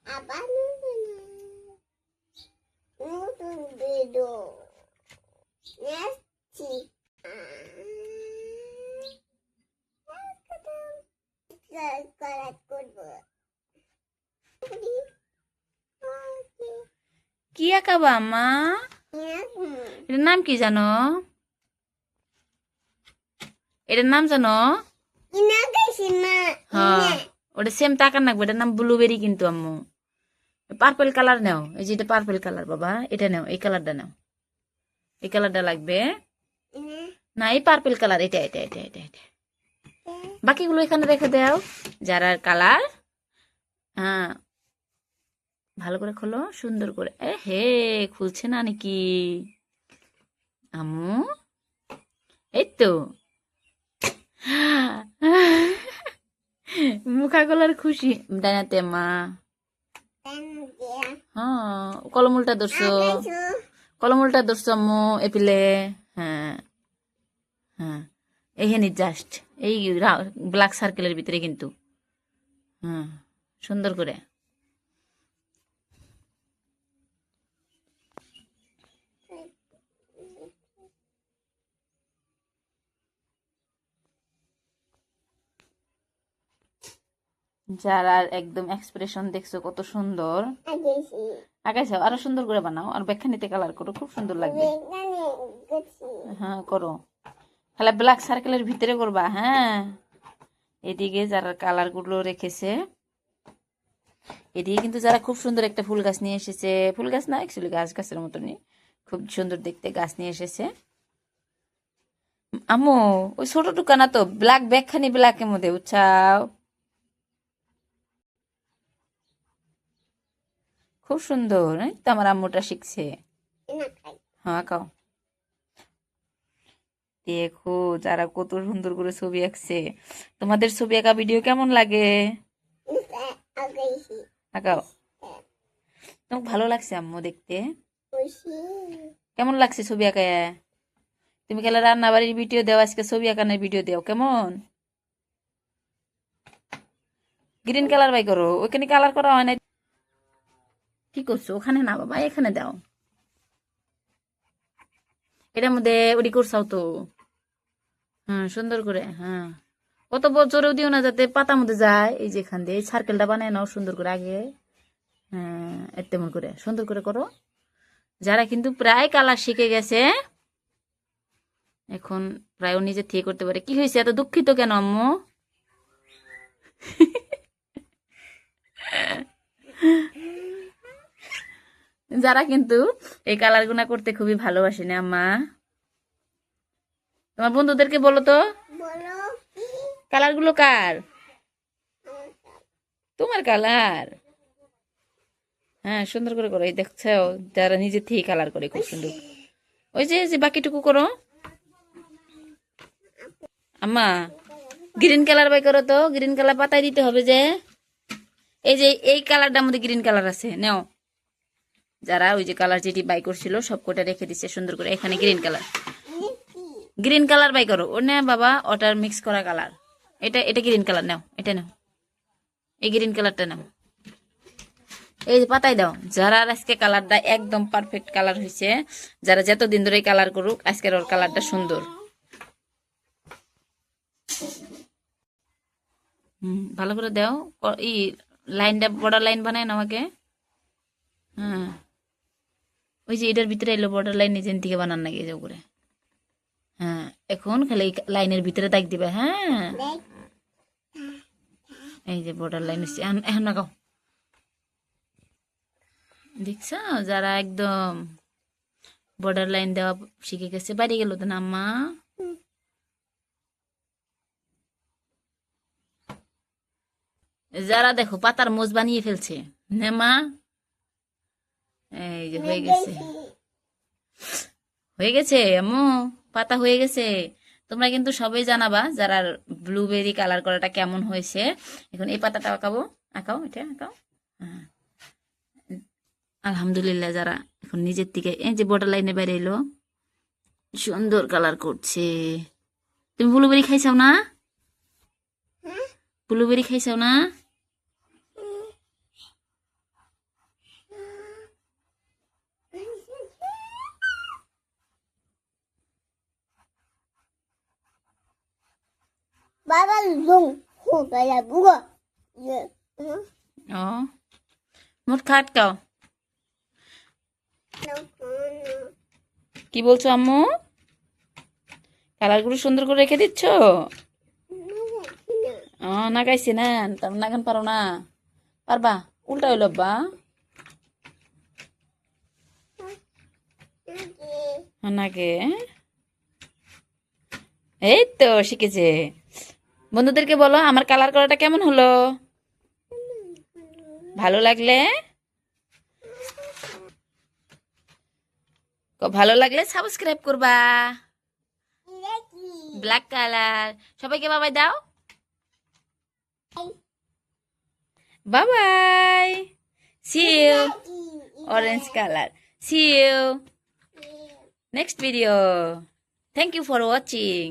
আবার নতুন video next করা করব কি আঁকাবা মা? এটার নাম কি জানো? এটার নাম জানো? ইনা গেছি মা হ্যাঁ, ওটা সেম টাকার নাকবো। এটার নাম ব্লুবেরি কিন্তু আম্মু। পার্পল কালার নাও, এই যে এটা পার্পল কালার বাবা, এটা নাও, এই কালারটা নাও, এই কালারটা লাগবে না, এই পার্পল কালার, এটা এটা এটা এটা এটা বাকিগুলো এখানে রেখে দাও। যারা কালার, হ্যাঁ ভালো করে খোলো, সুন্দর করে। এ হে, খুলছে না নাকি আম্মু? এই তো মুখা গলার খুশি ডাইনাতে মা। হ্যাঁ, কলম উল্টা ধরছো, কলম উল্টা ধরছো আম্মু এপিলে। হ্যাঁ হ্যাঁ, এইখানে জাস্ট এই ব্ল্যাক সার্কেলের ভিতরে কিন্তু। হ্যাঁ, সুন্দর করে। যারা একদম এক্সপ্রেশন দেখছো কত সুন্দর আঁকাইছো, আরো সুন্দর করে বানাও, আর ব্যাখ্যানিতে কালার করো, খুব সুন্দর লাগবে। হ্যাঁ করো, তাহলে ব্ল্যাক সার্কেলের ভিতরে করবা। হ্যাঁ, এদিকে যারা কালার গুলো রেখেছে, এদিকে কিন্তু যারা খুব সুন্দর একটা ফুল গাছ নিয়ে এসেছে, ফুল গাছ না অ্যাকচুয়ালি গাছ গাছের মতনই, খুব সুন্দর দেখতে গাছ নিয়ে এসেছে আম্মু। ওই ছোট টুকা না তো, ব্ল্যাক ব্যাগখানি ব্ল্যাকের মধ্যে উচ্ছাও, খুব সুন্দর। এই তো আমার আম্মুটা শিখছে। হ্যাঁ আঁকাও, দেখো যারা কত সুন্দর করে ছবি আঁকছে। তোমাদের ছবি আঁকা ভিডিও কেমন লাগে? আঁকাও। তোমাকে ভালো লাগছে আম্মু দেখতে? কেমন লাগছে ছবি আঁকায়? তুমি গেলে রান্না বাড়ির ভিডিও দাও, আজকে ছবি আঁকানোর ভিডিও দাও কেমন? গ্রিন কালার বাই করো, ওখানে কালার করা হয় না। কি করছো ওখানে? না বাবা, এখানে দাও, এটার মধ্যে ওটি করছাও তো। হ্যাঁ সুন্দর করে, হ্যাঁ কত বছরেও দিও না যাতে পাতার মধ্যে যায়। এই যে এখান দিয়ে সার্কেলটা বানায় নাও সুন্দর করে আগে। হ্যাঁ তেমন করে সুন্দর করে করো। যারা কিন্তু প্রায় কালার শিখে গেছে, এখন প্রায় ও নিজে থেকে করতে পারে। কি হয়েছে, এত দুঃখিত কেন আম্মু? যারা কিন্তু এই কালার গুনা করতে খুবই ভালোবাসে না আম্মা, তোমার বন্ধুদেরকে বলো তো, কালার গুলো কার? তোমার কালার। হ্যাঁ সুন্দর করে করো। এই দেখছো যারা নিজে থেকে কালার করে খুব সুন্দর। ওই যে যে বাকিটুকু করো আম্মা। গ্রিন কালার বাই করো তো, গ্রিন কালার পাতায় দিতে হবে যে। এই যে এই কালারটার মধ্যে গ্রিন কালার আছে, নেও। যারা ওই যে কালার যেটি বাই করছিল সব কটা রেখে দিচ্ছে সুন্দর করে। এখানে গ্রিন কালার, গ্রিন কালার বাই করো। ও না বাবা, ওটার মিক্স করা কালার। এটা এটা গ্রিন কালার নাও, এটা নাও, এই গ্রিন কালারটা নাও, এই যে পাতায় দাও। যারা আজকে কালারটা একদম পারফেক্ট কালার হয়েছে, যারা যতদিন ধরে কালার করুক, আজকের ওর কালারটা সুন্দর। ভালো করে দাও। এই লাইনটা বর্ডার লাইন বানায় না আমাকে। হ্যাঁ, ওই যে এটার ভিতরে এলো বর্ডার লাইন, নিজের থেকে বানান নাকি যে করে। হ্যাঁ, এখন খালি লাইনের ভিতরে দাগ দিবে। হ্যাঁ, এই যে বর্ডার লাইন হচ্ছে, এখন লাগাও। দেখছ, যারা একদম বর্ডার লাইন দেওয়া শিখে গেছে, বাইরে গেল তো না আম্মা। যারা দেখো পাতার মোজ বানিয়ে ফেলছে না মা। এই যে হয়ে গেছে, হয়ে গেছে আম্মু, পাতা হয়ে গেছে। তোমরা কিন্তু সবাই জানাবা যারা ব্লুবেরি কালার করাটা কেমন হয়েছে। এখন এই পাতাটা আঁকাবো, আঁকাও, এটা আঁকাও। হ্যাঁ আলহামদুলিল্লাহ, যারা এখন নিজের থেকে এই যে বর্ডার লাইনে বাইরে এলো, সুন্দর কালার করছে। তুমি ব্লুবেরি খাইছাও না? ব্লুবেরি খাইছাও না? lông hồ cái là bùa giờ ও মুখ খাট কাও কি বলছো আম্মু কালারগুলো সুন্দর করে রেখে দিচ্ছ ও নাগাইছি না তার নাগান পারো না পারবা উল্টা হইল বা নাগে এই তো শিখেছে বন্ধুদেরকে বলো আমার কালার করাটা কেমন হলো ভালো লাগলে ভালো লাগলে সাবস্ক্রাইব করবা ব্ল্যাক কালার সবাইকে বাবাই দাও বাবাই see you orange color see you next video thank you for watching